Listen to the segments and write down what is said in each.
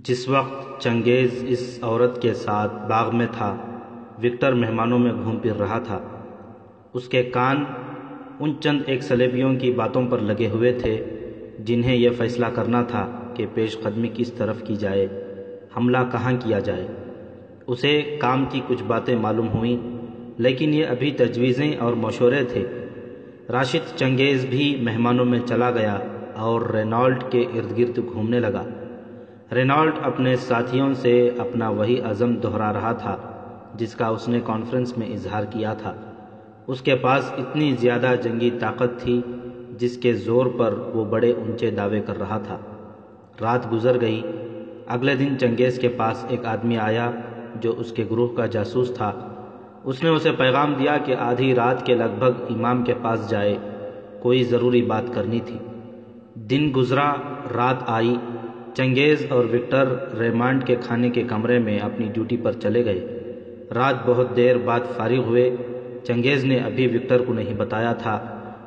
جس وقت چنگیز اس عورت کے ساتھ باغ میں تھا، وکٹر مہمانوں میں گھوم پھر رہا تھا۔ اس کے کان ان چند ایک سلیبیوں کی باتوں پر لگے ہوئے تھے جنہیں یہ فیصلہ کرنا تھا کہ پیش قدمی کس طرف کی جائے، حملہ کہاں کیا جائے۔ اسے کام کی کچھ باتیں معلوم ہوئیں، لیکن یہ ابھی تجویزیں اور مشورے تھے۔ راشد چنگیز بھی مہمانوں میں چلا گیا اور رینالڈ کے ارد گرد گھومنے لگا۔ رینالڈ اپنے ساتھیوں سے اپنا وہی عزم دہرا رہا تھا جس کا اس نے کانفرنس میں اظہار کیا تھا۔ اس کے پاس اتنی زیادہ جنگی طاقت تھی جس کے زور پر وہ بڑے اونچے دعوے کر رہا تھا۔ رات گزر گئی۔ اگلے دن چنگیز کے پاس ایک آدمی آیا جو اس کے گروہ کا جاسوس تھا۔ اس نے اسے پیغام دیا کہ آدھی رات کے لگ بھگ امام کے پاس جائے، کوئی ضروری بات کرنی تھی۔ دن گزرا، رات آئی۔ چنگیز اور وکٹر ریمانڈ کے کھانے کے کمرے میں اپنی ڈیوٹی پر چلے گئے۔ رات بہت دیر بعد فارغ ہوئے۔ چنگیز نے ابھی وکٹر کو نہیں بتایا تھا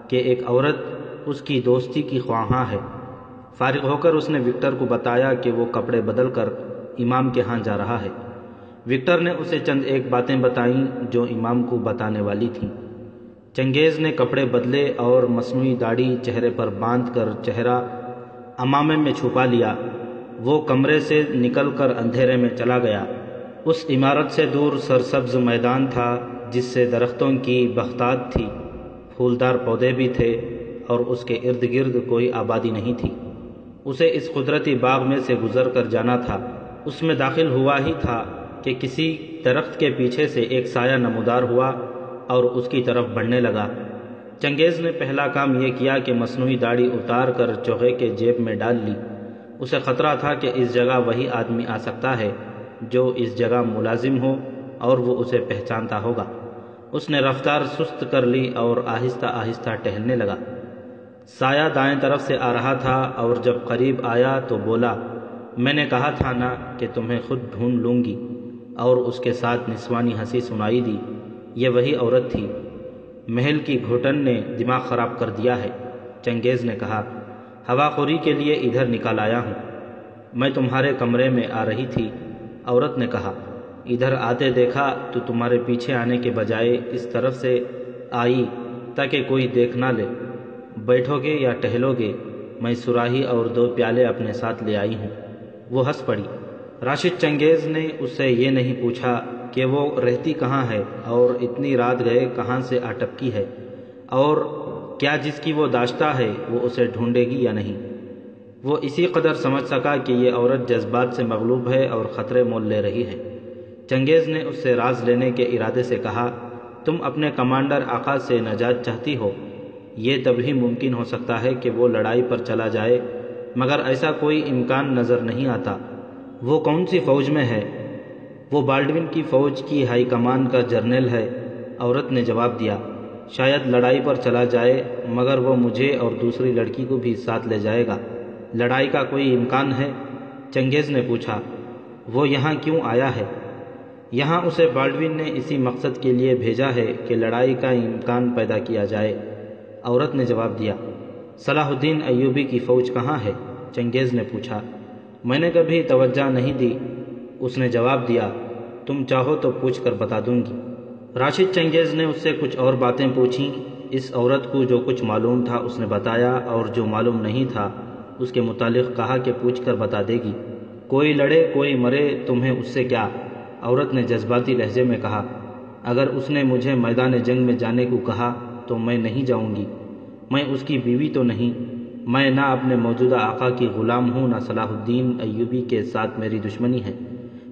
کہ ایک عورت اس کی دوستی کی خواہاں ہے۔ فارغ ہو کر اس نے وکٹر کو بتایا کہ وہ کپڑے بدل کر امام کے ہاں جا رہا ہے۔ وکٹر نے اسے چند ایک باتیں بتائیں جو امام کو بتانے والی تھیں۔ چنگیز نے کپڑے بدلے اور مصنوعی داڑھی چہرے پر باندھ کر چہرہ عمامے میں چھپا لیا۔ وہ کمرے سے نکل کر اندھیرے میں چلا گیا۔ اس عمارت سے دور سرسبز میدان تھا جس سے درختوں کی بختات تھی، پھولدار پودے بھی تھے اور اس کے ارد گرد کوئی آبادی نہیں تھی۔ اسے اس قدرتی باغ میں سے گزر کر جانا تھا۔ اس میں داخل ہوا ہی تھا کہ کسی درخت کے پیچھے سے ایک سایہ نمودار ہوا اور اس کی طرف بڑھنے لگا۔ چنگیز نے پہلا کام یہ کیا کہ مصنوعی داڑھی اتار کر چوغے کے جیب میں ڈال لی۔ اسے خطرہ تھا کہ اس جگہ وہی آدمی آ سکتا ہے جو اس جگہ ملازم ہو اور وہ اسے پہچانتا ہوگا۔ اس نے رفتار سست کر لی اور آہستہ آہستہ ٹہلنے لگا۔ سایہ دائیں طرف سے آ رہا تھا اور جب قریب آیا تو بولا، میں نے کہا تھا نا کہ تمہیں خود ڈھونڈ لوں گی، اور اس کے ساتھ نسوانی ہنسی سنائی دی۔ یہ وہی عورت تھی۔ محل کی گھٹن نے دماغ خراب کر دیا ہے۔ چنگیز نے کہا، ہوا خوری کے لیے ادھر نکال آیا ہوں۔ میں تمہارے کمرے میں آ رہی تھی۔ عورت نے کہا، ادھر آتے دیکھا تو تمہارے پیچھے آنے کے بجائے اس طرف سے آئی تاکہ کوئی دیکھ نہ لے۔ بیٹھو گے یا ٹہلو گے؟ میں سراہی اور 2 پیالے اپنے ساتھ لے آئی ہوں۔ وہ ہنس پڑی۔ راشد چنگیز نے اس سے یہ نہیں پوچھا کہ وہ رہتی کہاں ہے اور اتنی رات گئے کہاں سے آ ٹپکی ہے، اور کیا جس کی وہ داشتہ ہے وہ اسے ڈھونڈے گی یا نہیں۔ وہ اسی قدر سمجھ سکا کہ یہ عورت جذبات سے مغلوب ہے اور خطرے مول لے رہی ہے۔ چنگیز نے اس سے راز لینے کے ارادے سے کہا، تم اپنے کمانڈر آقا سے نجات چاہتی ہو؟ یہ تبھی ممکن ہو سکتا ہے کہ وہ لڑائی پر چلا جائے، مگر ایسا کوئی امکان نظر نہیں آتا۔ وہ کون سی فوج میں ہے؟ وہ بالڈون کی فوج کی ہائی کمان کا جرنیل ہے۔ عورت نے جواب دیا، شاید لڑائی پر چلا جائے مگر وہ مجھے اور دوسری لڑکی کو بھی ساتھ لے جائے گا۔ لڑائی کا کوئی امکان ہے؟ چنگیز نے پوچھا، وہ یہاں کیوں آیا ہے؟ یہاں اسے بالڈون نے اسی مقصد کے لیے بھیجا ہے کہ لڑائی کا امکان پیدا کیا جائے۔ عورت نے جواب دیا، صلاح الدین ایوبی کی فوج کہاں ہے؟ چنگیز نے پوچھا۔ میں نے کبھی توجہ نہیں دی، اس نے جواب دیا، تم چاہو تو پوچھ کر بتا دوں گی۔ راشد چنگیز نے اس سے کچھ اور باتیں پوچھیں۔ اس عورت کو جو کچھ معلوم تھا اس نے بتایا، اور جو معلوم نہیں تھا اس کے متعلق کہا کہ پوچھ کر بتا دے گی۔ کوئی لڑے کوئی مرے، تمہیں اس سے کیا؟ عورت نے جذباتی لہجے میں کہا، اگر اس نے مجھے میدان جنگ میں جانے کو کہا تو میں نہیں جاؤں گی۔ میں اس کی بیوی تو نہیں، میں نہ اپنے موجودہ آقا کی غلام ہوں، نہ صلاح الدین ایوبی کے ساتھ میری دشمنی ہے۔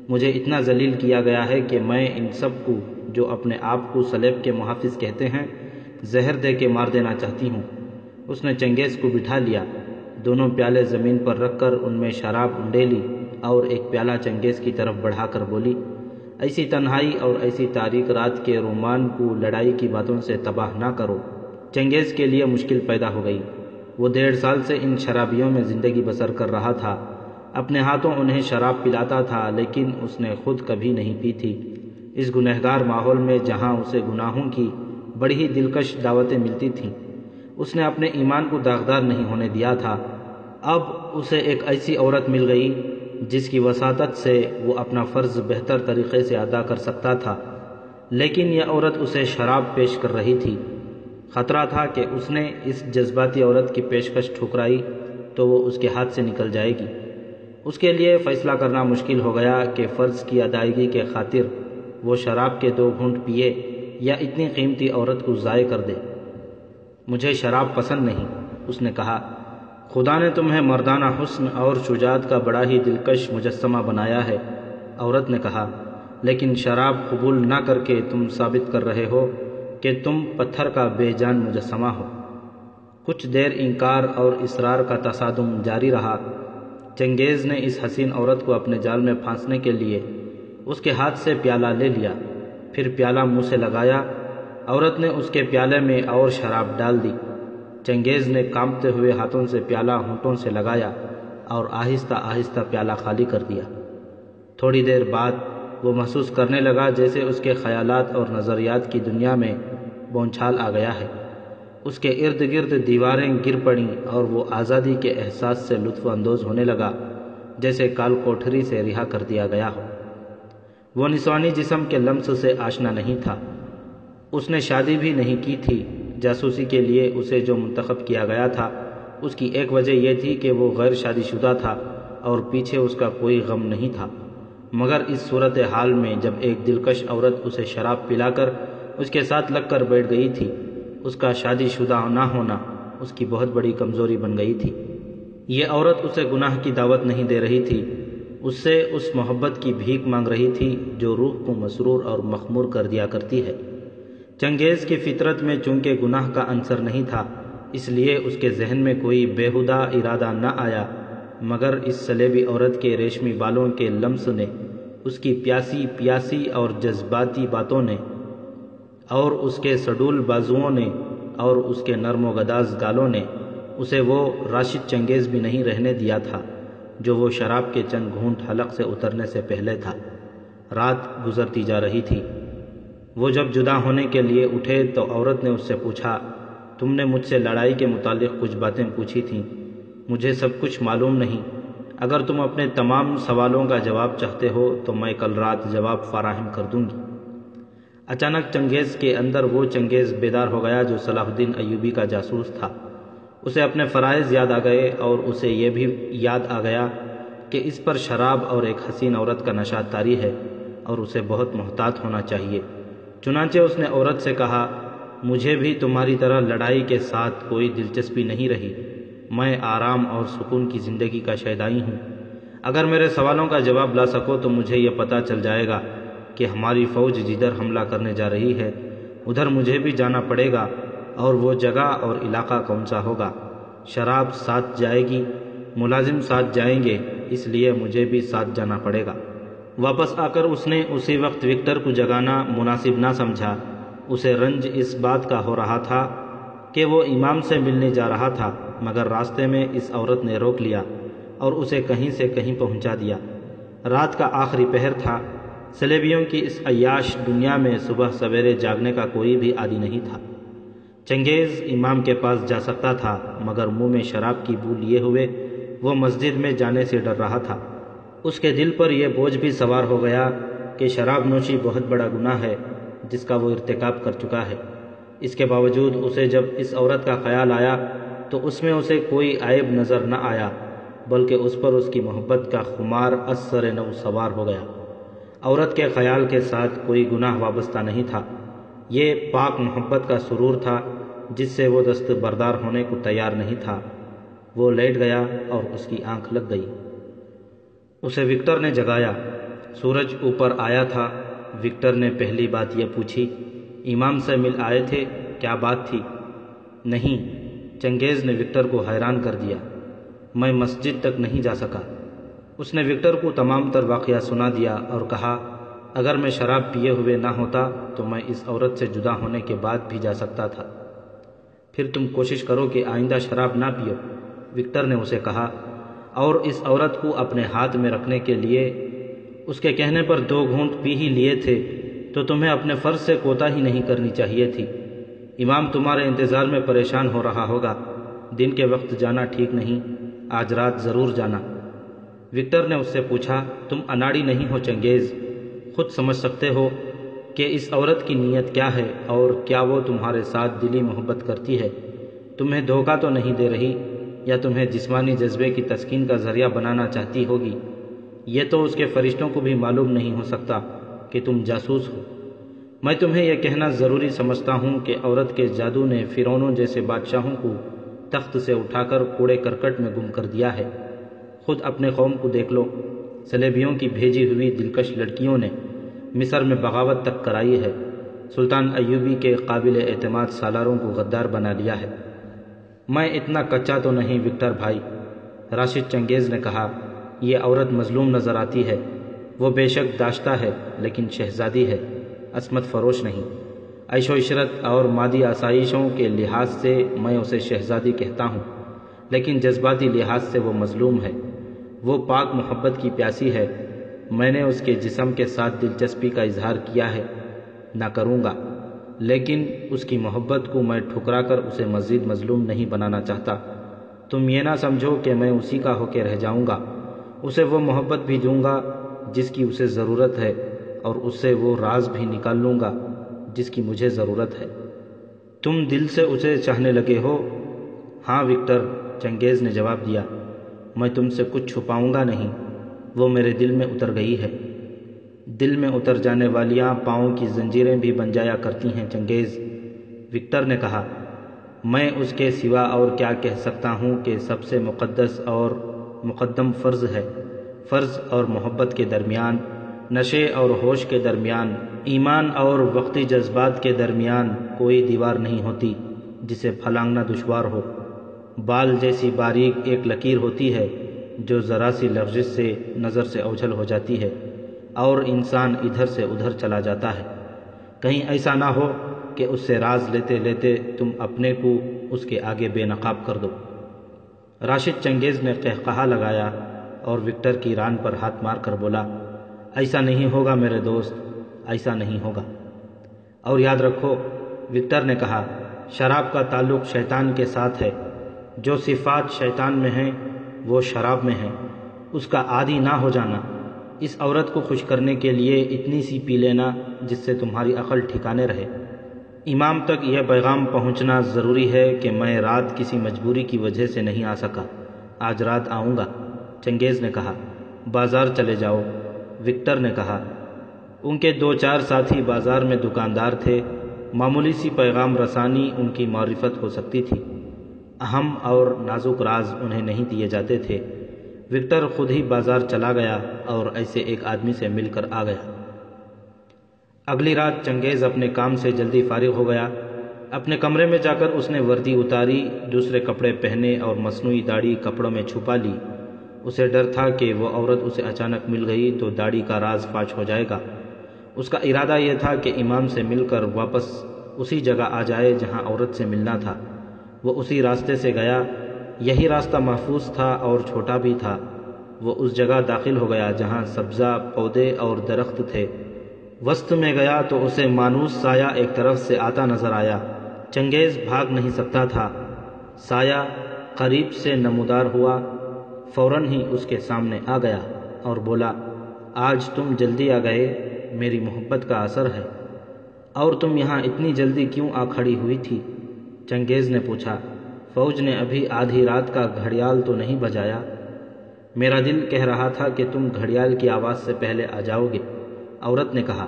مجھے اتنا ذلیل کیا گیا ہے کہ میں ان سب کو جو اپنے آپ کو صلیب کے محافظ کہتے ہیں زہر دے کے مار دینا چاہتی ہوں۔ اس نے چنگیز کو بٹھا لیا، دونوں پیالے زمین پر رکھ کر ان میں شراب انڈیلی اور ایک پیالہ چنگیز کی طرف بڑھا کر بولی، ایسی تنہائی اور ایسی تاریک رات کے رومان کو لڑائی کی باتوں سے تباہ نہ کرو۔ چنگیز کے لیے مشکل پیدا ہو گئی۔ وہ 1.5 سال سے ان شرابیوں میں زندگی بسر کر رہا تھا، اپنے ہاتھوں انہیں شراب پلاتا تھا، لیکن اس نے خود کبھی نہیں پی تھی۔ اس گنہگار ماحول میں جہاں اسے گناہوں کی بڑی ہی دلکش دعوتیں ملتی تھیں، اس نے اپنے ایمان کو داغدار نہیں ہونے دیا تھا۔ اب اسے ایک ایسی عورت مل گئی جس کی وساطت سے وہ اپنا فرض بہتر طریقے سے ادا کر سکتا تھا، لیکن یہ عورت اسے شراب پیش کر رہی تھی۔ خطرہ تھا کہ اس نے اس جذباتی عورت کی پیشکش ٹھکرائی تو وہ اس کے ہاتھ سے نکل جائے گی۔ اس کے لیے فیصلہ کرنا مشکل ہو گیا کہ فرض کی ادائیگی کے خاطر وہ شراب کے 2 گھونٹ پیے یا اتنی قیمتی عورت کو ضائع کر دے۔ مجھے شراب پسند نہیں، اس نے کہا۔ خدا نے تمہیں مردانہ حسن اور شجاعت کا بڑا ہی دلکش مجسمہ بنایا ہے، عورت نے کہا، لیکن شراب قبول نہ کر کے تم ثابت کر رہے ہو کہ تم پتھر کا بے جان مجسمہ ہو۔ کچھ دیر انکار اور اصرار کا تصادم جاری رہا۔ چنگیز نے اس حسین عورت کو اپنے جال میں پھانسنے کے لیے اس کے ہاتھ سے پیالہ لے لیا، پھر پیالہ منہ سے لگایا۔ عورت نے اس کے پیالے میں اور شراب ڈال دی۔ چنگیز نے کانپتے ہوئے ہاتھوں سے پیالہ ہونٹوں سے لگایا اور آہستہ آہستہ پیالہ خالی کر دیا۔ تھوڑی دیر بعد وہ محسوس کرنے لگا جیسے اس کے خیالات اور نظریات کی دنیا میں بونچھال آ گیا ہے۔ اس کے ارد گرد دیواریں گر پڑیں اور وہ آزادی کے احساس سے لطف اندوز ہونے لگا، جیسے کال کوٹھری سے رہا کر دیا گیا ہو۔ وہ نسوانی جسم کے لمس سے آشنا نہیں تھا۔ اس نے شادی بھی نہیں کی تھی۔ جاسوسی کے لیے اسے جو منتخب کیا گیا تھا اس کی ایک وجہ یہ تھی کہ وہ غیر شادی شدہ تھا اور پیچھے اس کا کوئی غم نہیں تھا۔ مگر اس صورتحال میں جب ایک دلکش عورت اسے شراب پلا کر اس کے ساتھ لگ کر بیٹھ گئی تھی، اس کا شادی شدہ نہ ہونا اس کی بہت بڑی کمزوری بن گئی تھی۔ یہ عورت اسے گناہ کی دعوت نہیں دے رہی تھی، اس سے اس محبت کی بھیک مانگ رہی تھی جو روح کو مسرور اور مخمور کر دیا کرتی ہے۔ چنگیز کی فطرت میں چونکہ گناہ کا عنصر نہیں تھا، اس لیے اس کے ذہن میں کوئی بیہودہ ارادہ نہ آیا، مگر اس صلیبی عورت کے ریشمی بالوں کے لمس نے، اس کی پیاسی اور جذباتی باتوں نے، اور اس کے سڈول بازوؤں نے، اور اس کے نرم و گداز گالوں نے اسے وہ راشد چنگیز بھی نہیں رہنے دیا تھا جو وہ شراب کے چند گھونٹ حلق سے اترنے سے پہلے تھا۔ رات گزرتی جا رہی تھی۔ وہ جب جدا ہونے کے لیے اٹھے تو عورت نے اس سے پوچھا، تم نے مجھ سے لڑائی کے متعلق کچھ باتیں پوچھی تھیں، مجھے سب کچھ معلوم نہیں۔ اگر تم اپنے تمام سوالوں کا جواب چاہتے ہو تو میں کل رات جواب فراہم کر دوں گی۔ اچانک چنگیز کے اندر وہ چنگیز بیدار ہو گیا جو صلاح الدین ایوبی کا جاسوس تھا۔ اسے اپنے فرائض یاد آ گئے اور اسے یہ بھی یاد آ گیا کہ اس پر شراب اور ایک حسین عورت کا نشہ طاری ہے اور اسے بہت محتاط ہونا چاہیے۔ چنانچہ اس نے عورت سے کہا، مجھے بھی تمہاری طرح لڑائی کے ساتھ کوئی دلچسپی نہیں رہی، میں آرام اور سکون کی زندگی کا شیدائی ہوں۔ اگر میرے سوالوں کا جواب لا سکو تو مجھے یہ پتہ چل جائے گا کہ ہماری فوج جدھر حملہ کرنے جا رہی ہے ادھر مجھے بھی جانا پڑے گا، اور وہ جگہ اور علاقہ کون سا ہوگا۔ شراب ساتھ جائے گی، ملازم ساتھ جائیں گے، اس لیے مجھے بھی ساتھ جانا پڑے گا۔ واپس آ کر اس نے اسی وقت وکٹر کو جگانا مناسب نہ سمجھا۔ اسے رنج اس بات کا ہو رہا تھا کہ وہ امام سے ملنے جا رہا تھا، مگر راستے میں اس عورت نے روک لیا اور اسے کہیں سے کہیں پہنچا دیا۔ رات کا آخری پہر تھا۔ صلیبیوں کی اس عیاش دنیا میں صبح سویرے جاگنے کا کوئی بھی عادی نہیں تھا۔ چنگیز امام کے پاس جا سکتا تھا، مگر منہ میں شراب کی بو لیے ہوئے وہ مسجد میں جانے سے ڈر رہا تھا۔ اس کے دل پر یہ بوجھ بھی سوار ہو گیا کہ شراب نوشی بہت بڑا گناہ ہے جس کا وہ ارتکاب کر چکا ہے۔ اس کے باوجود اسے جب اس عورت کا خیال آیا تو اس میں اسے کوئی عیب نظر نہ آیا، بلکہ اس پر اس کی محبت کا خمار از سر نو سوار ہو گیا۔ عورت کے خیال کے ساتھ کوئی گناہ وابستہ نہیں تھا، یہ پاک محبت کا سرور تھا جس سے وہ دست بردار ہونے کو تیار نہیں تھا۔ وہ لیٹ گیا اور اس کی آنکھ لگ گئی۔ اسے وکٹر نے جگایا۔ سورج اوپر آیا تھا۔ وکٹر نے پہلی بات یہ پوچھی، امام سے مل آئے تھے؟ کیا بات تھی؟ نہیں، چنگیز نے وکٹر کو حیران کر دیا، میں مسجد تک نہیں جا سکا۔ اس نے وکٹر کو تمام تر واقعہ سنا دیا اور کہا، اگر میں شراب پیے ہوئے نہ ہوتا تو میں اس عورت سے جدا ہونے کے بعد بھی جا سکتا تھا۔ پھر تم کوشش کرو کہ آئندہ شراب نہ پیو، وکٹر نے اسے کہا، اور اس عورت کو اپنے ہاتھ میں رکھنے کے لیے اس کے کہنے پر 2 گھونٹ پی ہی لیے تھے تو تمہیں اپنے فرض سے کوتاہی نہیں کرنی چاہیے تھی۔ امام تمہارے انتظار میں پریشان ہو رہا ہوگا، دن کے وقت جانا ٹھیک نہیں، آج رات ضرور جانا۔ وکٹر نے اس سے پوچھا، تم اناڑی نہیں ہو چنگیز؟ خود سمجھ سکتے ہو کہ اس عورت کی نیت کیا ہے اور کیا وہ تمہارے ساتھ دلی محبت کرتی ہے؟ تمہیں دھوکہ تو نہیں دے رہی یا تمہیں جسمانی جذبے کی تسکین کا ذریعہ بنانا چاہتی ہوگی؟ یہ تو اس کے فرشتوں کو بھی معلوم نہیں ہو سکتا کہ تم جاسوس ہو۔ میں تمہیں یہ کہنا ضروری سمجھتا ہوں کہ عورت کے جادو نے فرعونوں جیسے بادشاہوں کو تخت سے اٹھا کر کوڑے کرکٹ میں گم کر دیا ہے۔ خود اپنے قوم کو دیکھ لو، صلیبیوں کی بھیجی ہوئی دلکش لڑکیوں نے مصر میں بغاوت تک کرائی ہے، سلطان ایوبی کے قابل اعتماد سالاروں کو غدار بنا لیا ہے۔ میں اتنا کچا تو نہیں وکٹر بھائی، راشد چنگیز نے کہا۔ یہ عورت مظلوم نظر آتی ہے، وہ بے شک داشتہ ہے لیکن شہزادی ہے، عصمت فروش نہیں۔ عیش و عشرت اور مادی آسائشوں کے لحاظ سے میں اسے شہزادی کہتا ہوں، لیکن جذباتی لحاظ سے وہ مظلوم ہے۔ وہ پاک محبت کی پیاسی ہے۔ میں نے اس کے جسم کے ساتھ دلچسپی کا اظہار کیا ہے، نہ کروں گا، لیکن اس کی محبت کو میں ٹھکرا کر اسے مزید مظلوم نہیں بنانا چاہتا۔ تم یہ نہ سمجھو کہ میں اسی کا ہو کے رہ جاؤں گا۔ اسے وہ محبت بھی دوں گا جس کی اسے ضرورت ہے، اور اس سے وہ راز بھی نکال لوں گا جس کی مجھے ضرورت ہے۔ تم دل سے اسے چاہنے لگے ہو؟ ہاں وکٹر، چنگیز نے جواب دیا۔ میں تم سے کچھ چھپاؤں گا نہیں، وہ میرے دل میں اتر گئی ہے۔ دل میں اتر جانے والیاں پاؤں کی زنجیریں بھی بن جایا کرتی ہیں چنگیز، وکٹر نے کہا۔ میں اس کے سوا اور کیا کہہ سکتا ہوں کہ سب سے مقدس اور مقدم فرض ہے۔ فرض اور محبت کے درمیان، نشے اور ہوش کے درمیان، ایمان اور وقتی جذبات کے درمیان کوئی دیوار نہیں ہوتی جسے پھلانگنا دشوار ہو۔ بال جیسی باریک ایک لکیر ہوتی ہے جو ذرا سی لغزش سے نظر سے اوجھل ہو جاتی ہے اور انسان ادھر سے ادھر چلا جاتا ہے۔ کہیں ایسا نہ ہو کہ اس سے راز لیتے لیتے تم اپنے کو اس کے آگے بے نقاب کر دو۔ راشد چنگیز نے قہقہا لگایا اور وکٹر کی ران پر ہاتھ مار کر بولا، ایسا نہیں ہوگا میرے دوست، ایسا نہیں ہوگا۔ اور یاد رکھو، وکٹر نے کہا، شراب کا تعلق شیطان کے ساتھ ہے۔ جو صفات شیطان میں ہیں وہ شراب میں ہیں۔ اس کا عادی نہ ہو جانا۔ اس عورت کو خوش کرنے کے لیے اتنی سی پی لینا جس سے تمہاری عقل ٹھکانے رہے۔ امام تک یہ پیغام پہنچنا ضروری ہے کہ میں رات کسی مجبوری کی وجہ سے نہیں آ سکا، آج رات آؤں گا، چنگیز نے کہا۔ بازار چلے جاؤ، وکٹر نے کہا۔ ان کے 2-4 ساتھی بازار میں دکاندار تھے، معمولی سی پیغام رسانی ان کی معرفت ہو سکتی تھی، اہم اور نازک راز انہیں نہیں دیے جاتے تھے۔ وکٹر خود ہی بازار چلا گیا اور ایسے ایک آدمی سے مل کر آ گیا۔ اگلی رات چنگیز اپنے کام سے جلدی فارغ ہو گیا۔ اپنے کمرے میں جا کر اس نے وردی اتاری، دوسرے کپڑے پہنے اور مصنوعی داڑھی کپڑوں میں چھپا لی۔ اسے ڈر تھا کہ وہ عورت اسے اچانک مل گئی تو داڑھی کا راز فاش ہو جائے گا۔ اس کا ارادہ یہ تھا کہ امام سے مل کر واپس اسی جگہ آ جائے جہاں عورت سے ملنا تھا۔ وہ اسی راستے سے گیا۔ یہی راستہ محفوظ تھا اور چھوٹا بھی تھا۔ وہ اس جگہ داخل ہو گیا جہاں سبزہ پودے اور درخت تھے۔ وسط میں گیا تو اسے مانوس سایہ ایک طرف سے آتا نظر آیا۔ چنگیز بھاگ نہیں سکتا تھا۔ سایہ قریب سے نمودار ہوا، فوراً ہی اس کے سامنے آ گیا اور بولا، آج تم جلدی آ گئے، میری محبت کا اثر ہے۔ اور تم یہاں اتنی جلدی کیوں آ کھڑی ہوئی تھی؟ چنگیز نے پوچھا۔ فوج نے ابھی آدھی رات کا گھڑیال تو نہیں بجایا۔ میرا دل کہہ رہا تھا کہ تم گھڑیال کی آواز سے پہلے آ جاؤ گے، عورت نے کہا،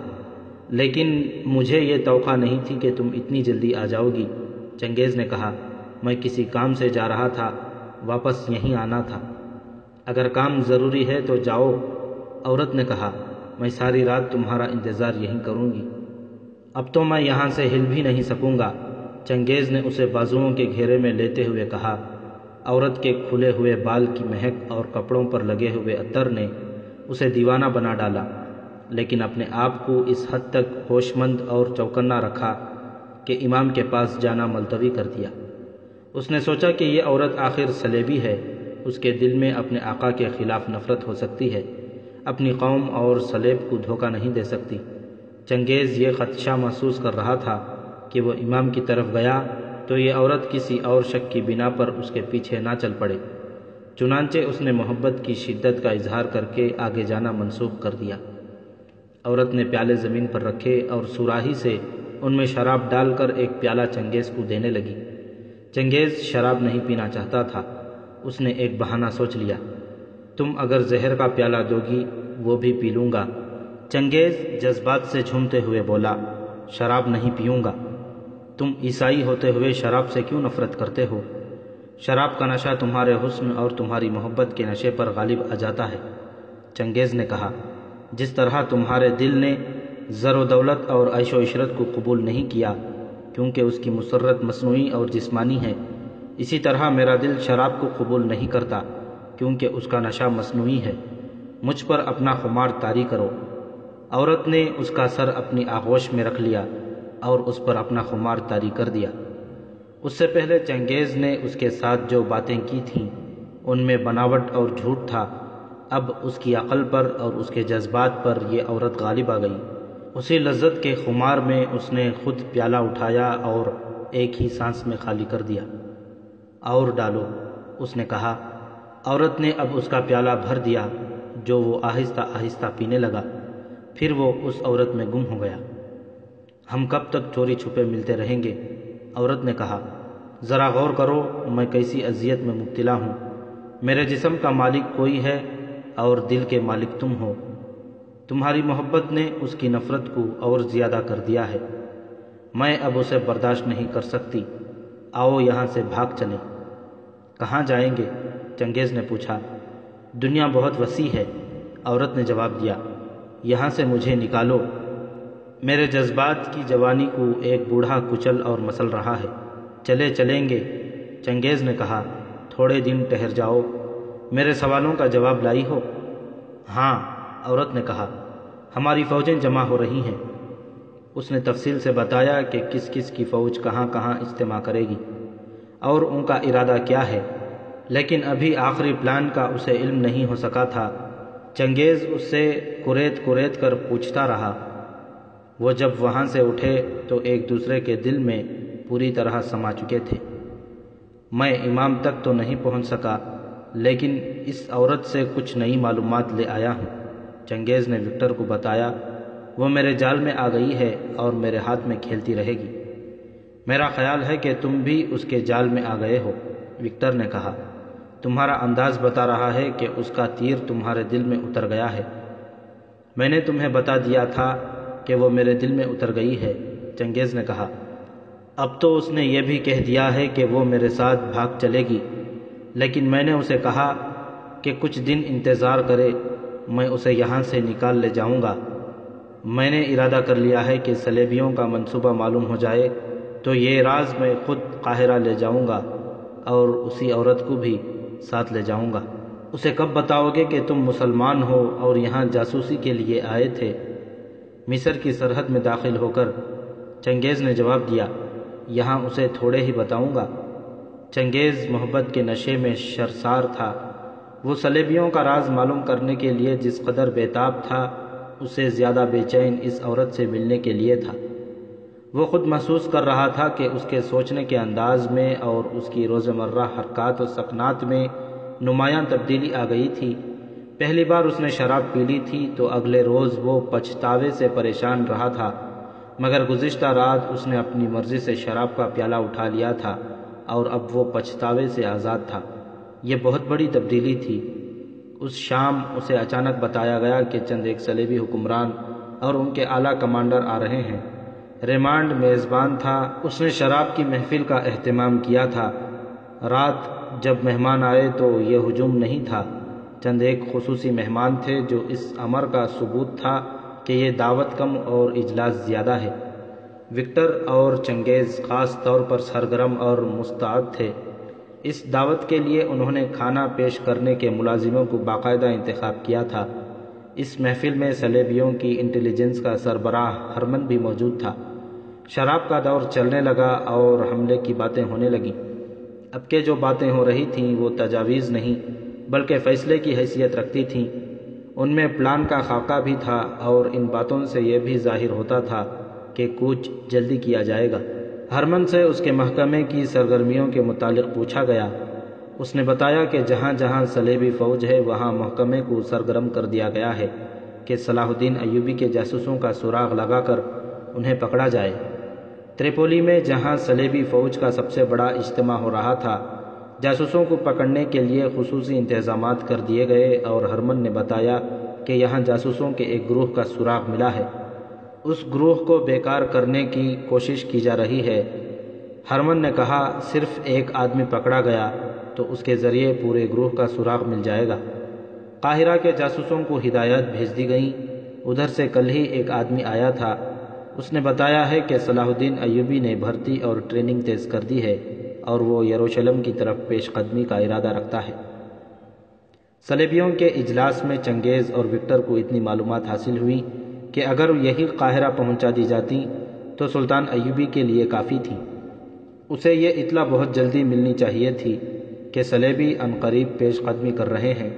لیکن مجھے یہ توقع نہیں تھی کہ تم اتنی جلدی آ جاؤ گی۔ چنگیز نے کہا، میں کسی کام سے جا رہا تھا، واپس یہیں آنا تھا۔ اگر کام ضروری ہے تو جاؤ، عورت نے کہا، میں ساری رات تمہارا انتظار یہیں کروں گی۔ اب تو میں یہاں سے ہل بھی نہیں سکوں گا، چنگیز نے اسے بازوؤں کے گھیرے میں لیتے ہوئے کہا۔ عورت کے کھلے ہوئے بال کی مہک اور کپڑوں پر لگے ہوئے عطر نے اسے دیوانہ بنا ڈالا، لیکن اپنے آپ کو اس حد تک ہوش مند اور چوکنا رکھا کہ امام کے پاس جانا ملتوی کر دیا۔ اس نے سوچا کہ یہ عورت آخر صلیبی ہے، اس کے دل میں اپنے آقا کے خلاف نفرت ہو سکتی ہے، اپنی قوم اور صلیب کو دھوکہ نہیں دے سکتی۔ چنگیز یہ خدشہ محسوس کر رہا تھا کہ وہ امام کی طرف گیا تو یہ عورت کسی اور شک کی بنا پر اس کے پیچھے نہ چل پڑے۔ چنانچہ اس نے محبت کی شدت کا اظہار کر کے آگے جانا منسوخ کر دیا۔ عورت نے پیالے زمین پر رکھے اور صراحی سے ان میں شراب ڈال کر ایک پیالہ چنگیز کو دینے لگی۔ چنگیز شراب نہیں پینا چاہتا تھا۔ اس نے ایک بہانہ سوچ لیا، تم اگر زہر کا پیالہ دو گی وہ بھی پی لوں گا۔ چنگیز جذبات سے جھومتے ہوئے بولا، شراب نہیں پیوں گا۔ تم عیسائی ہوتے ہوئے شراب سے کیوں نفرت کرتے ہو؟ شراب کا نشہ تمہارے حسن اور تمہاری محبت کے نشے پر غالب آ جاتا ہے۔ چنگیز نے کہا، جس طرح تمہارے دل نے زر و دولت اور عیش و عشرت کو قبول نہیں کیا کیونکہ اس کی مسرت مصنوعی اور جسمانی ہے، اسی طرح میرا دل شراب کو قبول نہیں کرتا کیونکہ اس کا نشہ مصنوعی ہے۔ مجھ پر اپنا خمار طاری کرو۔ عورت نے اس کا سر اپنی آغوش میں رکھ لیا اور اس پر اپنا خمار طاری کر دیا۔ اس سے پہلے چنگیز نے اس کے ساتھ جو باتیں کی تھیں ان میں بناوٹ اور جھوٹ تھا، اب اس کی عقل پر اور اس کے جذبات پر یہ عورت غالب آ گئی۔ اسی لذت کے خمار میں اس نے خود پیالہ اٹھایا اور ایک ہی سانس میں خالی کر دیا۔ اور ڈالو، اس نے کہا۔ عورت نے اب اس کا پیالہ بھر دیا جو وہ آہستہ آہستہ پینے لگا، پھر وہ اس عورت میں گم ہو گیا۔ ہم کب تک چوری چھپے ملتے رہیں گے؟ عورت نے کہا، ذرا غور کرو میں کیسی اذیت میں مبتلا ہوں۔ میرے جسم کا مالک کوئی ہے اور دل کے مالک تم ہو۔ تمہاری محبت نے اس کی نفرت کو اور زیادہ کر دیا ہے۔ میں اب اسے برداشت نہیں کر سکتی۔ آؤ یہاں سے بھاگ چلیں۔ کہاں جائیں گے؟ چنگیز نے پوچھا۔ دنیا بہت وسیع ہے، عورت نے جواب دیا، یہاں سے مجھے نکالو۔ میرے جذبات کی جوانی کو ایک بوڑھا کچل اور مسل رہا ہے۔ چلیں گے، چنگیز نے کہا، تھوڑے دن ٹھہر جاؤ۔ میرے سوالوں کا جواب لائی ہو؟ ہاں، عورت نے کہا، ہماری فوجیں جمع ہو رہی ہیں۔ اس نے تفصیل سے بتایا کہ کس کس کی فوج کہاں کہاں اجتماع کرے گی اور ان کا ارادہ کیا ہے، لیکن ابھی آخری پلان کا اسے علم نہیں ہو سکا تھا۔ چنگیز اس سے کریت کر پوچھتا رہا۔ وہ جب وہاں سے اٹھے تو ایک دوسرے کے دل میں پوری طرح سما چکے تھے۔ میں امام تک تو نہیں پہنچ سکا، لیکن اس عورت سے کچھ نئی معلومات لے آیا ہوں۔ چنگیز نے وکٹر کو بتایا، وہ میرے جال میں آ گئی ہے اور میرے ہاتھ میں کھیلتی رہے گی۔ میرا خیال ہے کہ تم بھی اس کے جال میں آ گئے ہو، وکٹر نے کہا۔ تمہارا انداز بتا رہا ہے کہ اس کا تیر تمہارے دل میں اتر گیا ہے۔ میں نے تمہیں بتا دیا تھا کہ وہ میرے دل میں اتر گئی ہے، چنگیز نے کہا۔ اب تو اس نے یہ بھی کہہ دیا ہے کہ وہ میرے ساتھ بھاگ چلے گی، لیکن میں نے اسے کہا کہ کچھ دن انتظار کرے، میں اسے یہاں سے نکال لے جاؤں گا۔ میں نے ارادہ کر لیا ہے کہ صلیبیوں کا منصوبہ معلوم ہو جائے تو یہ راز میں خود قاہرہ لے جاؤں گا اور اسی عورت کو بھی ساتھ لے جاؤں گا۔ اسے کب بتاؤ گے کہ تم مسلمان ہو اور یہاں جاسوسی کے لیے آئے تھے؟ مصر کی سرحد میں داخل ہو کر، چنگیز نے جواب دیا، یہاں اسے تھوڑے ہی بتاؤں گا۔ چنگیز محبت کے نشے میں سرشار تھا۔ وہ صلیبیوں کا راز معلوم کرنے کے لیے جس قدر بےتاب تھا، اس سے زیادہ بے چین اس عورت سے ملنے کے لیے تھا۔ وہ خود محسوس کر رہا تھا کہ اس کے سوچنے کے انداز میں اور اس کی روزمرہ حرکات و سکنات میں نمایاں تبدیلی آ گئی تھی۔ پہلی بار اس نے شراب پی لی تھی تو اگلے روز وہ پچھتاوے سے پریشان رہا تھا، مگر گزشتہ رات اس نے اپنی مرضی سے شراب کا پیالہ اٹھا لیا تھا اور اب وہ پچھتاوے سے آزاد تھا۔ یہ بہت بڑی تبدیلی تھی۔ اس شام اسے اچانک بتایا گیا کہ چند ایک صلیبی حکمران اور ان کے اعلیٰ کمانڈر آ رہے ہیں۔ ریمانڈ میزبان تھا، اس نے شراب کی محفل کا اہتمام کیا تھا۔ رات جب مہمان آئے تو یہ ہجوم نہیں تھا، چند ایک خصوصی مہمان تھے جو اس امر کا ثبوت تھا کہ یہ دعوت کم اور اجلاس زیادہ ہے۔ وکٹر اور چنگیز خاص طور پر سرگرم اور مستعد تھے۔ اس دعوت کے لیے انہوں نے کھانا پیش کرنے کے ملازموں کو باقاعدہ انتخاب کیا تھا۔ اس محفل میں صلیبیوں کی انٹیلیجنس کا سربراہ ہرمن بھی موجود تھا۔ شراب کا دور چلنے لگا اور حملے کی باتیں ہونے لگیں۔ اب کے جو باتیں ہو رہی تھیں وہ تجاویز نہیں بلکہ فیصلے کی حیثیت رکھتی تھیں۔ ان میں پلان کا خاکہ بھی تھا اور ان باتوں سے یہ بھی ظاہر ہوتا تھا کہ کوچ جلدی کیا جائے گا۔ ہرمن سے اس کے محکمے کی سرگرمیوں کے متعلق پوچھا گیا۔ اس نے بتایا کہ جہاں جہاں صلیبی فوج ہے وہاں محکمے کو سرگرم کر دیا گیا ہے کہ صلاح الدین ایوبی کے جاسوسوں کا سراغ لگا کر انہیں پکڑا جائے۔ تریپولی میں جہاں صلیبی فوج کا سب سے بڑا اجتماع ہو رہا تھا، جاسوسوں کو پکڑنے کے لیے خصوصی انتظامات کر دیے گئے اور ہرمن نے بتایا کہ یہاں جاسوسوں کے ایک گروہ کا سراغ ملا ہے، اس گروہ کو بیکار کرنے کی کوشش کی جا رہی ہے۔ ہرمن نے کہا، صرف ایک آدمی پکڑا گیا تو اس کے ذریعے پورے گروہ کا سراغ مل جائے گا۔ قاہرہ کے جاسوسوں کو ہدایات بھیج دی گئیں۔ ادھر سے کل ہی ایک آدمی آیا تھا، اس نے بتایا ہے کہ صلاح الدین ایوبی نے بھرتی اور ٹریننگ تیز کر دی ہے اور وہ یروشلم کی طرف پیش قدمی کا ارادہ رکھتا ہے۔ صلیبیوں کے اجلاس میں چنگیز اور وکٹر کو اتنی معلومات حاصل ہوئی کہ اگر یہی قاہرہ پہنچا دی جاتی تو سلطان ایوبی کے لیے کافی تھی۔ اسے یہ اطلاع بہت جلدی ملنی چاہیے تھی کہ صلیبی عنقریب پیش قدمی کر رہے ہیں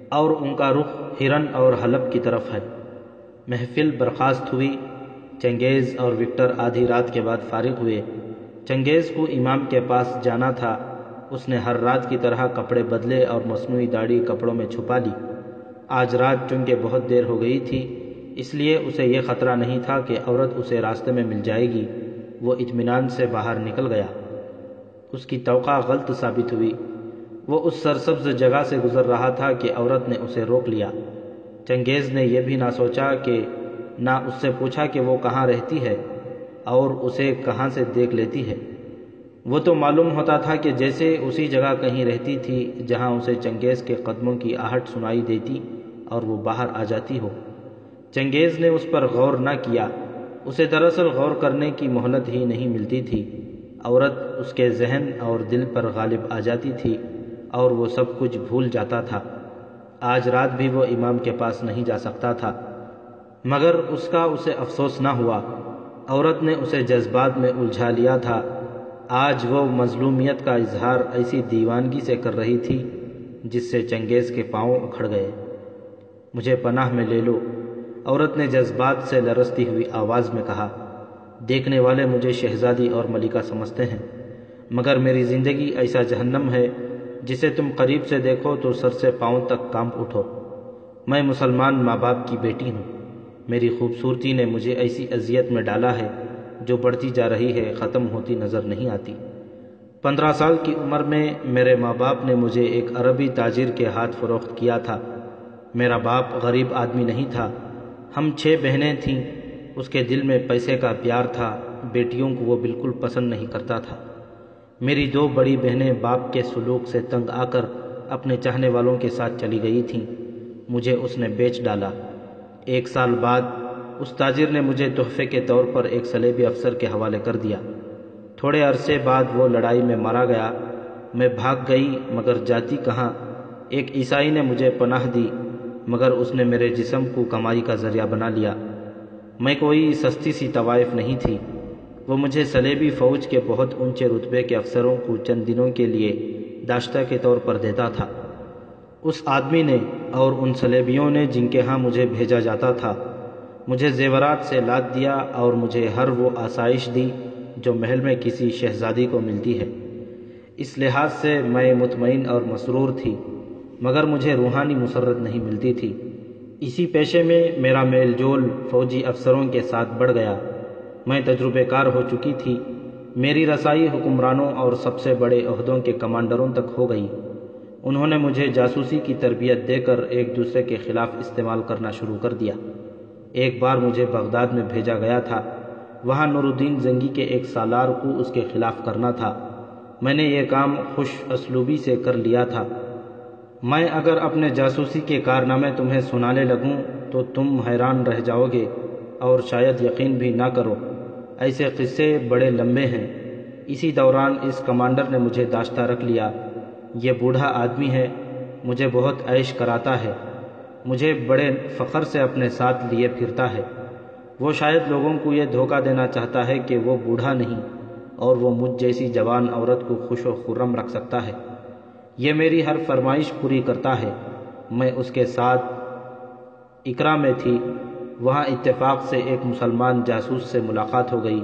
اور ان کا رخ ہرن اور حلب کی طرف ہے۔ محفل برخاست ہوئی۔ چنگیز اور وکٹر آدھی رات کے بعد فارغ ہوئے۔ چنگیز کو امام کے پاس جانا تھا۔ اس نے ہر رات کی طرح کپڑے بدلے اور مصنوعی داڑھی کپڑوں میں چھپا لی۔ آج رات چونکہ بہت دیر ہو گئی تھی، اس لیے اسے یہ خطرہ نہیں تھا کہ عورت اسے راستے میں مل جائے گی۔ وہ اطمینان سے باہر نکل گیا۔ اس کی توقع غلط ثابت ہوئی۔ وہ اس سرسبز جگہ سے گزر رہا تھا کہ عورت نے اسے روک لیا۔ چنگیز نے یہ بھی نہ سوچا کہ نہ اس سے پوچھا کہ وہ کہاں رہتی ہے اور اسے کہاں سے دیکھ لیتی ہے۔ وہ تو معلوم ہوتا تھا کہ جیسے اسی جگہ کہیں رہتی تھی جہاں اسے چنگیز کے قدموں کی آہٹ سنائی دیتی اور وہ باہر آ جاتی ہو۔ چنگیز نے اس پر غور نہ کیا۔ اسے دراصل غور کرنے کی مہلت ہی نہیں ملتی تھی۔ عورت اس کے ذہن اور دل پر غالب آ جاتی تھی اور وہ سب کچھ بھول جاتا تھا۔ آج رات بھی وہ امام کے پاس نہیں جا سکتا تھا، مگر اس کا اسے افسوس نہ ہوا۔ عورت نے اسے جذبات میں الجھا لیا تھا۔ آج وہ مظلومیت کا اظہار ایسی دیوانگی سے کر رہی تھی جس سے چنگیز کے پاؤں اکھڑ گئے۔ مجھے پناہ میں لے لو، عورت نے جذبات سے لرزتی ہوئی آواز میں کہا۔ دیکھنے والے مجھے شہزادی اور ملکہ سمجھتے ہیں، مگر میری زندگی ایسا جہنم ہے جسے تم قریب سے دیکھو تو سر سے پاؤں تک کانپ اٹھو۔ میں مسلمان ماں باپ کی بیٹی ہوں۔ میری خوبصورتی نے مجھے ایسی اذیت میں ڈالا ہے جو بڑھتی جا رہی ہے، ختم ہوتی نظر نہیں آتی۔ 15 سال کی عمر میں میرے ماں باپ نے مجھے ایک عربی تاجر کے ہاتھ فروخت کیا تھا۔ میرا باپ غریب آدمی نہیں تھا۔ ہم 6 بہنیں تھیں۔ اس کے دل میں پیسے کا پیار تھا۔ بیٹیوں کو وہ بالکل پسند نہیں کرتا تھا۔ میری 2 بڑی بہنیں باپ کے سلوک سے تنگ آ کر اپنے چاہنے والوں کے ساتھ چلی گئی تھیں۔ مجھے اس نے بیچ ڈالا۔ 1 سال بعد اس تاجر نے مجھے تحفے کے طور پر ایک صلیبی افسر کے حوالے کر دیا۔ تھوڑے عرصے بعد وہ لڑائی میں مارا گیا۔ میں بھاگ گئی مگر جاتی کہاں۔ ایک عیسائی نے مجھے پناہ دی مگر اس نے میرے جسم کو کمائی کا ذریعہ بنا لیا۔ میں کوئی سستی سی طوائف نہیں تھی۔ وہ مجھے صلیبی فوج کے بہت اونچے رتبے کے افسروں کو چند دنوں کے لیے داشتہ کے طور پر دیتا تھا۔ اس آدمی نے اور ان صلیبیوں نے جن کے ہاں مجھے بھیجا جاتا تھا مجھے زیورات سے لاد دیا اور مجھے ہر وہ آسائش دی جو محل میں کسی شہزادی کو ملتی ہے۔ اس لحاظ سے میں مطمئن اور مسرور تھی، مگر مجھے روحانی مسرت نہیں ملتی تھی۔ اسی پیشے میں میرا میل جول فوجی افسروں کے ساتھ بڑھ گیا۔ میں تجربے کار ہو چکی تھی۔ میری رسائی حکمرانوں اور سب سے بڑے عہدوں کے کمانڈروں تک ہو گئی۔ انہوں نے مجھے جاسوسی کی تربیت دے کر ایک دوسرے کے خلاف استعمال کرنا شروع کر دیا۔ ایک بار مجھے بغداد میں بھیجا گیا تھا۔ وہاں نور الدین زنگی کے ایک سالار کو اس کے خلاف کرنا تھا۔ میں نے یہ کام خوش اسلوبی سے کر لیا تھا۔ میں اگر اپنے جاسوسی کے کارنامے تمہیں سنانے لگوں تو تم حیران رہ جاؤ گے اور شاید یقین بھی نہ کرو۔ ایسے قصے بڑے لمبے ہیں۔ اسی دوران اس کمانڈر نے مجھے داشتہ رکھ لیا۔ یہ بوڑھا آدمی ہے، مجھے بہت عیش کراتا ہے، مجھے بڑے فخر سے اپنے ساتھ لیے پھرتا ہے۔ وہ شاید لوگوں کو یہ دھوکہ دینا چاہتا ہے کہ وہ بوڑھا نہیں اور وہ مجھ جیسی جوان عورت کو خوش و خرم رکھ سکتا ہے۔ یہ میری ہر فرمائش پوری کرتا ہے۔ میں اس کے ساتھ اقرا میں تھی۔ وہاں اتفاق سے ایک مسلمان جاسوس سے ملاقات ہو گئی۔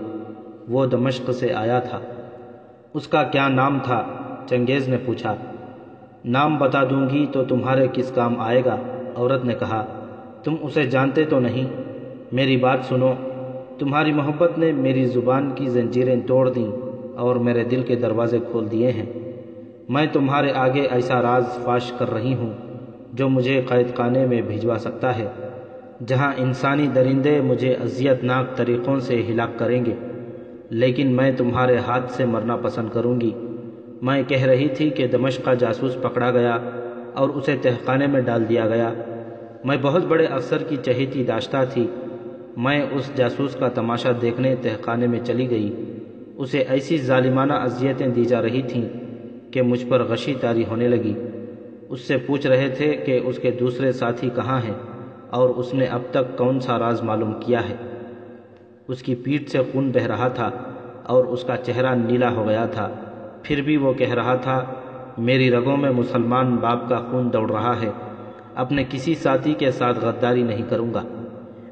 وہ دمشق سے آیا تھا۔ اس کا کیا نام تھا؟ چنگیز نے پوچھا۔ نام بتا دوں گی تو تمہارے کس کام آئے گا؟ عورت نے کہا، تم اسے جانتے تو نہیں؟ میری بات سنو، تمہاری محبت نے میری زبان کی زنجیریں توڑ دیں اور میرے دل کے دروازے کھول دیے ہیں۔ میں تمہارے آگے ایسا راز فاش کر رہی ہوں جو مجھے قید خانے میں بھجوا سکتا ہے، جہاں انسانی درندے مجھے اذیت ناک طریقوں سے ہلاک کریں گے، لیکن میں تمہارے ہاتھ سے مرنا پسند کروں گی۔ میں کہہ رہی تھی کہ دمشق کا جاسوس پکڑا گیا اور اسے تہخانے میں ڈال دیا گیا۔ میں بہت بڑے افسر کی چہیتی داشتہ تھی۔ میں اس جاسوس کا تماشا دیکھنے تہخانے میں چلی گئی۔ اسے ایسی ظالمانہ اذیتیں دی جا رہی تھیں کہ مجھ پر غشی طاری ہونے لگی۔ اس سے پوچھ رہے تھے کہ اس کے دوسرے ساتھی کہاں ہیں اور اس نے اب تک کون سا راز معلوم کیا ہے۔ اس کی پیٹھ سے خون بہہ رہا تھا اور اس کا چہرہ نیلا ہو گیا تھا، پھر بھی وہ کہہ رہا تھا، میری رگوں میں مسلمان باپ کا خون دوڑ رہا ہے، اپنے کسی ساتھی کے ساتھ غداری نہیں کروں گا۔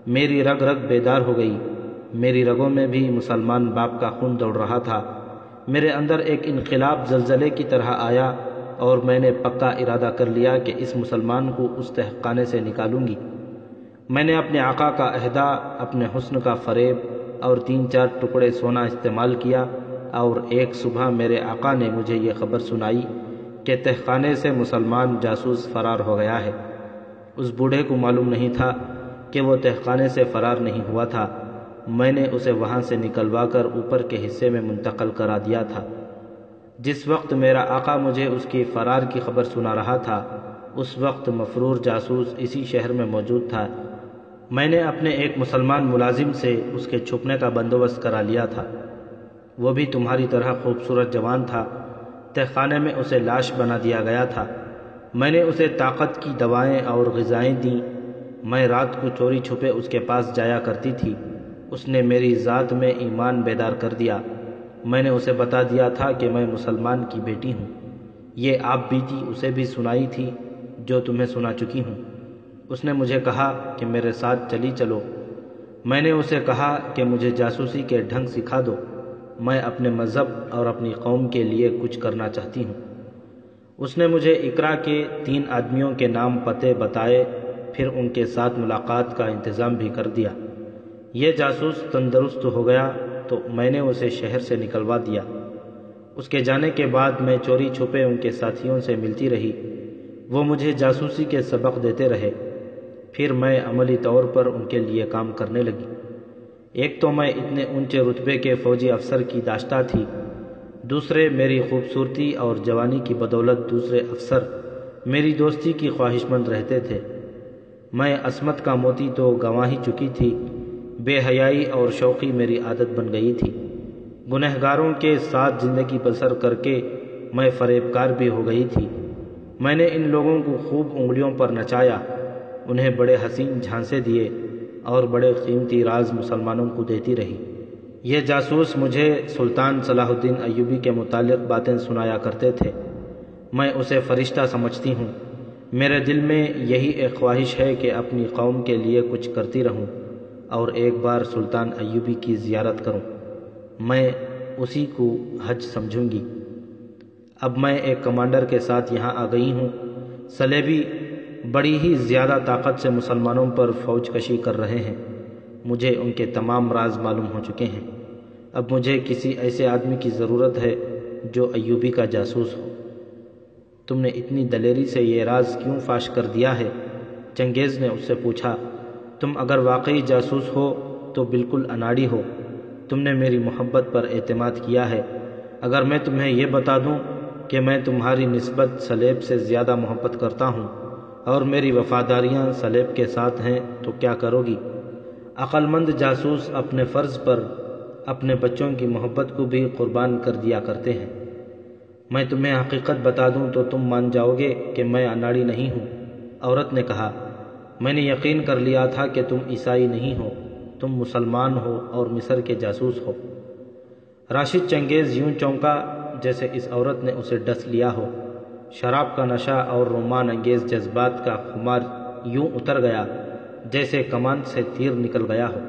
میری رگ رگ بیدار ہو گئی، میری رگوں میں بھی مسلمان باپ کا خون دوڑ رہا تھا۔ میرے اندر ایک انقلاب زلزلے کی طرح آیا اور میں نے پکا ارادہ کر لیا کہ اس مسلمان کو اس تہخانے سے نکالوں گی۔ میں نے اپنے آقا کا عہدہ، اپنے حسن کا فریب اور 3-4 ٹکڑے سونا استعمال کیا، اور ایک صبح میرے آقا نے مجھے یہ خبر سنائی کہ تہخانے سے مسلمان جاسوس فرار ہو گیا ہے۔ اس بوڑھے کو معلوم نہیں تھا کہ وہ تہخانے سے فرار نہیں ہوا تھا۔ میں نے اسے وہاں سے نکلوا کر اوپر کے حصے میں منتقل کرا دیا تھا۔ جس وقت میرا آقا مجھے اس کی فرار کی خبر سنا رہا تھا، اس وقت مفرور جاسوس اسی شہر میں موجود تھا۔ میں نے اپنے ایک مسلمان ملازم سے اس کے چھپنے کا بندوبست کرا لیا تھا۔ وہ بھی تمہاری طرح خوبصورت جوان تھا۔ تہخانے میں اسے لاش بنا دیا گیا تھا۔ میں نے اسے طاقت کی دوائیں اور غذائیں دیں۔ میں رات کو چوری چھپے اس کے پاس جایا کرتی تھی۔ اس نے میری ذات میں ایمان بیدار کر دیا۔ میں نے اسے بتا دیا تھا کہ میں مسلمان کی بیٹی ہوں۔ یہ آپ بیتی اسے بھی سنائی تھی جو تمہیں سنا چکی ہوں۔ اس نے مجھے کہا کہ میرے ساتھ چلی چلو۔ میں نے اسے کہا کہ مجھے جاسوسی کے ڈھنگ سکھا دو، میں اپنے مذہب اور اپنی قوم کے لیے کچھ کرنا چاہتی ہوں۔ اس نے مجھے اقرا کے 3 آدمیوں کے نام پتے بتائے، پھر ان کے ساتھ ملاقات کا انتظام بھی کر دیا۔ یہ جاسوس تندرست ہو گیا تو میں نے اسے شہر سے نکلوا دیا۔ اس کے جانے کے بعد میں چوری چھپے ان کے ساتھیوں سے ملتی رہی۔ وہ مجھے جاسوسی کے سبق دیتے رہے، پھر میں عملی طور پر ان کے لیے کام کرنے لگی۔ ایک تو میں اتنے اونچے رتبے کے فوجی افسر کی داشتہ تھی، دوسرے میری خوبصورتی اور جوانی کی بدولت دوسرے افسر میری دوستی کی خواہش مند رہتے تھے۔ میں عصمت کا موتی تو گنوا ہی چکی تھی، بے حیائی اور شوقی میری عادت بن گئی تھی۔ گنہگاروں کے ساتھ زندگی بسر کر کے میں فریب کار بھی ہو گئی تھی۔ میں نے ان لوگوں کو خوب انگلیوں پر نچایا، انہیں بڑے حسین جھانسے دیے اور بڑے قیمتی راز مسلمانوں کو دیتی رہی۔ یہ جاسوس مجھے سلطان صلاح الدین ایوبی کے متعلق باتیں سنایا کرتے تھے۔ میں اسے فرشتہ سمجھتی ہوں۔ میرے دل میں یہی ایک خواہش ہے کہ اپنی قوم کے لیے کچھ کرتی رہوں اور ایک بار سلطان ایوبی کی زیارت کروں۔ میں اسی کو حج سمجھوں گی۔ اب میں ایک کمانڈر کے ساتھ یہاں آ گئی ہوں۔ صلیبی بڑی ہی زیادہ طاقت سے مسلمانوں پر فوج کشی کر رہے ہیں۔ مجھے ان کے تمام راز معلوم ہو چکے ہیں۔ اب مجھے کسی ایسے آدمی کی ضرورت ہے جو ایوبی کا جاسوس ہو۔ تم نے اتنی دلیری سے یہ راز کیوں فاش کر دیا ہے؟ چنگیز نے اس سے پوچھا۔ تم اگر واقعی جاسوس ہو تو بالکل اناڑی ہو۔ تم نے میری محبت پر اعتماد کیا ہے۔ اگر میں تمہیں یہ بتا دوں کہ میں تمہاری نسبت سلیب سے زیادہ محبت کرتا ہوں اور میری وفاداریاں سلیب کے ساتھ ہیں تو کیا کرو گی؟ عقل مند جاسوس اپنے فرض پر اپنے بچوں کی محبت کو بھی قربان کر دیا کرتے ہیں۔ میں تمہیں حقیقت بتا دوں تو تم مان جاؤ گے کہ میں اناڑی نہیں ہوں۔ عورت نے کہا، میں نے یقین کر لیا تھا کہ تم عیسائی نہیں ہو، تم مسلمان ہو اور مصر کے جاسوس ہو۔ راشد چنگیز یوں چونکا جیسے اس عورت نے اسے ڈس لیا ہو۔ شراب کا نشہ اور رومان انگیز جذبات کا خمار یوں اتر گیا جیسے کمان سے تیر نکل گیا ہو۔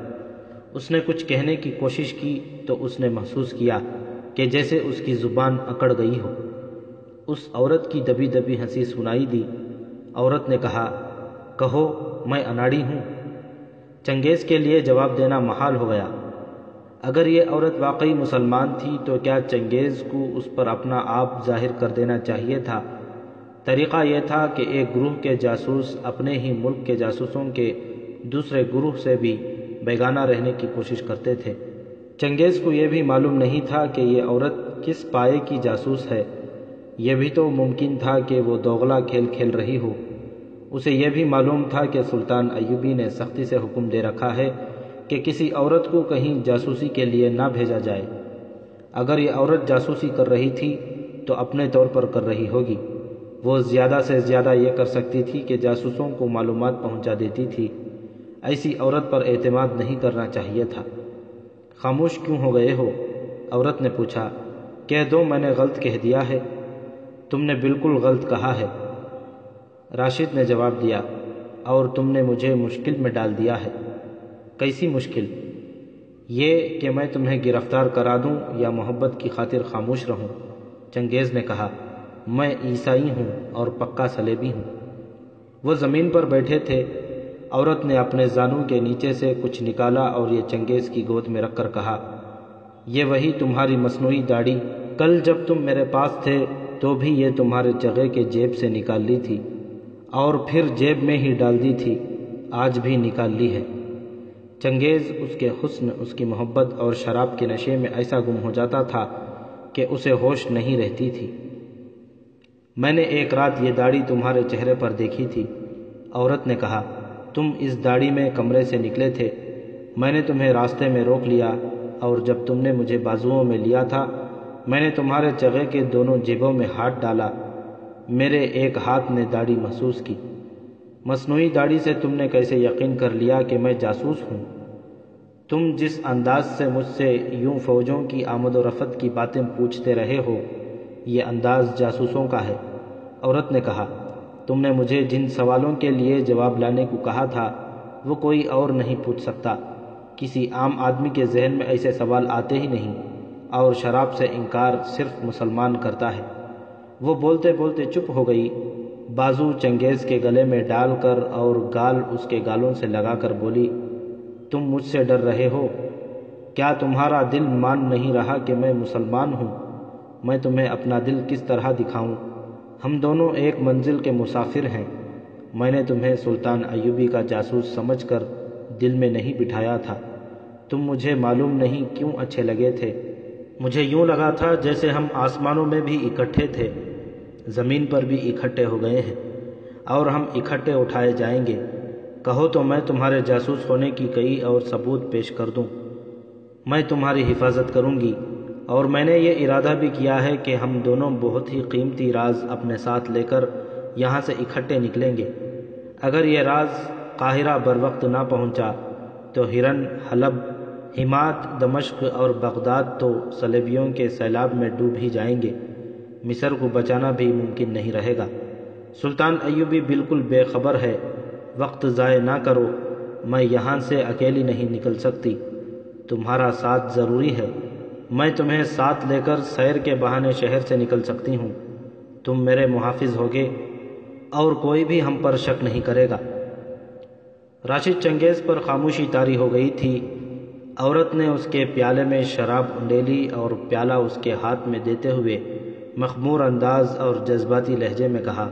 اس نے کچھ کہنے کی کوشش کی تو اس نے محسوس کیا کہ جیسے اس کی زبان اکڑ گئی ہو۔ اس عورت کی دبی دبی ہنسی سنائی دی۔ عورت نے کہا، کہو میں اناڑی ہوں۔ چنگیز کے لیے جواب دینا محال ہو گیا۔ اگر یہ عورت واقعی مسلمان تھی تو کیا چنگیز کو اس پر اپنا آپ ظاہر کر دینا چاہیے تھا؟ طریقہ یہ تھا کہ ایک گروہ کے جاسوس اپنے ہی ملک کے جاسوسوں کے دوسرے گروہ سے بھی بیگانہ رہنے کی کوشش کرتے تھے۔ چنگیز کو یہ بھی معلوم نہیں تھا کہ یہ عورت کس پائے کی جاسوس ہے۔ یہ بھی تو ممکن تھا کہ وہ دوغلا کھیل کھیل رہی ہو۔ اسے یہ بھی معلوم تھا کہ سلطان ایوبی نے سختی سے حکم دے رکھا ہے کہ کسی عورت کو کہیں جاسوسی کے لیے نہ بھیجا جائے۔ اگر یہ عورت جاسوسی کر رہی تھی تو اپنے طور پر کر رہی ہوگی۔ وہ زیادہ سے زیادہ یہ کر سکتی تھی کہ جاسوسوں کو معلومات پہنچا دیتی تھی۔ ایسی عورت پر اعتماد نہیں کرنا چاہیے تھا۔ خاموش کیوں ہو گئے ہو؟ عورت نے پوچھا۔ کہہ دو میں نے غلط کہہ دیا ہے۔ تم نے بالکل غلط کہا ہے، راشد نے جواب دیا، اور تم نے مجھے مشکل میں ڈال دیا ہے۔ کیسی مشکل؟ یہ کہ میں تمہیں گرفتار کرا دوں یا محبت کی خاطر خاموش رہوں؟ چنگیز نے کہا، میں عیسائی ہوں اور پکا صلیبی ہوں۔ وہ زمین پر بیٹھے تھے۔ عورت نے اپنے زانوں کے نیچے سے کچھ نکالا اور یہ چنگیز کی گود میں رکھ کر کہا، یہ وہی تمہاری مصنوعی داڑھی کل جب تم میرے پاس تھے تو بھی یہ تمہارے چگے کے جیب سے نکال لی تھی اور پھر جیب میں ہی ڈال دی تھی، آج بھی نکال لی ہے۔ چنگیز اس کے حسن، اس کی محبت اور شراب کے نشے میں ایسا گم ہو جاتا تھا کہ اسے ہوش نہیں رہتی تھی۔ میں نے ایک رات یہ داڑھی تمہارے چہرے پر دیکھی تھی، عورت نے کہا۔ تم اس داڑھی میں کمرے سے نکلے تھے، میں نے تمہیں راستے میں روک لیا اور جب تم نے مجھے بازوؤں میں لیا تھا میں نے تمہارے چگے کے دونوں جیبوں میں ہاتھ ڈالا، میرے ایک ہاتھ نے داڑھی محسوس کی۔ مصنوعی داڑھی سے تم نے کیسے یقین کر لیا کہ میں جاسوس ہوں؟ تم جس انداز سے مجھ سے یوں فوجوں کی آمد و رفت کی باتیں پوچھتے رہے ہو، یہ انداز جاسوسوں کا ہے۔ عورت نے کہا، تم نے مجھے جن سوالوں کے لیے جواب لانے کو کہا تھا وہ کوئی اور نہیں پوچھ سکتا۔ کسی عام آدمی کے ذہن میں ایسے سوال آتے ہی نہیں، اور شراب سے انکار صرف مسلمان کرتا ہے۔ وہ بولتے بولتے چپ ہو گئی، بازو چنگیز کے گلے میں ڈال کر اور گال اس کے گالوں سے لگا کر بولی، تم مجھ سے ڈر رہے ہو؟ کیا تمہارا دل مان نہیں رہا کہ میں مسلمان ہوں؟ میں تمہیں اپنا دل کس طرح دکھاؤں؟ ہم دونوں ایک منزل کے مسافر ہیں۔ میں نے تمہیں سلطان ایوبی کا جاسوس سمجھ کر دل میں نہیں بٹھایا تھا۔ تم مجھے معلوم نہیں کیوں اچھے لگے تھے۔ مجھے یوں لگا تھا جیسے ہم آسمانوں میں بھی اکٹھے تھے، زمین پر بھی اکٹھے ہو گئے ہیں اور ہم اکٹھے اٹھائے جائیں گے۔ کہو تو میں تمہارے جاسوس ہونے کی کئی اور ثبوت پیش کر دوں۔ میں تمہاری حفاظت کروں گی، اور میں نے یہ ارادہ بھی کیا ہے کہ ہم دونوں بہت ہی قیمتی راز اپنے ساتھ لے کر یہاں سے اکٹھے نکلیں گے۔ اگر یہ راز قاہرہ بر وقت نہ پہنچا تو ہرن، حلب، حمات، دمشق اور بغداد تو صلیبیوں کے سیلاب میں ڈوب ہی جائیں گے۔ مصر کو بچانا بھی ممکن نہیں رہے گا۔ سلطان ایوبی بالکل بے خبر ہے، وقت ضائع نہ کرو، میں یہاں سے اکیلی نہیں نکل سکتی، تمہارا ساتھ ضروری ہے۔ میں تمہیں ساتھ لے کر سیر کے بہانے شہر سے نکل سکتی ہوں، تم میرے محافظ ہوگے اور کوئی بھی ہم پر شک نہیں کرے گا۔ راشد چنگیز پر خاموشی طاری ہو گئی تھی۔ عورت نے اس کے پیالے میں شراب انڈیلی اور پیالہ اس کے ہاتھ میں دیتے ہوئے مخمور انداز اور جذباتی لہجے میں کہا،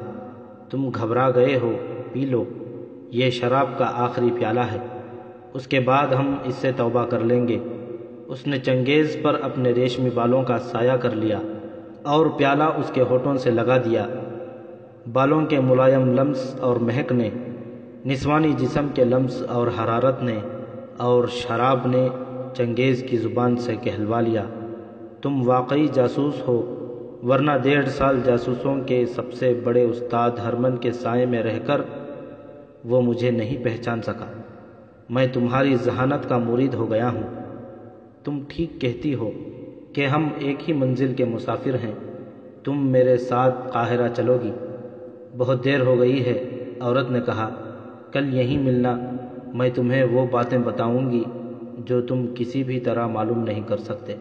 تم گھبرا گئے ہو، پی لو، یہ شراب کا آخری پیالہ ہے، اس کے بعد ہم اس سے توبہ کر لیں گے۔ اس نے چنگیز پر اپنے ریشمی بالوں کا سایہ کر لیا اور پیالہ اس کے ہونٹوں سے لگا دیا۔ بالوں کے ملائم لمس اور مہک نے، نسوانی جسم کے لمس اور حرارت نے، اور شراب نے چنگیز کی زبان سے کہلوا لیا، تم واقعی جاسوس ہو، ورنہ 1.5 سال جاسوسوں کے سب سے بڑے استاد ہرمن کے سائے میں رہ کر وہ مجھے نہیں پہچان سکا۔ میں تمہاری ذہانت کا مرید ہو گیا ہوں۔ تم ٹھیک کہتی ہو کہ ہم ایک ہی منزل کے مسافر ہیں، تم میرے ساتھ قاہرہ چلو گی؟ بہت دیر ہو گئی ہے، عورت نے کہا، کل یہیں ملنا، میں تمہیں وہ باتیں بتاؤں گی جو تم کسی بھی طرح معلوم نہیں کر سکتے۔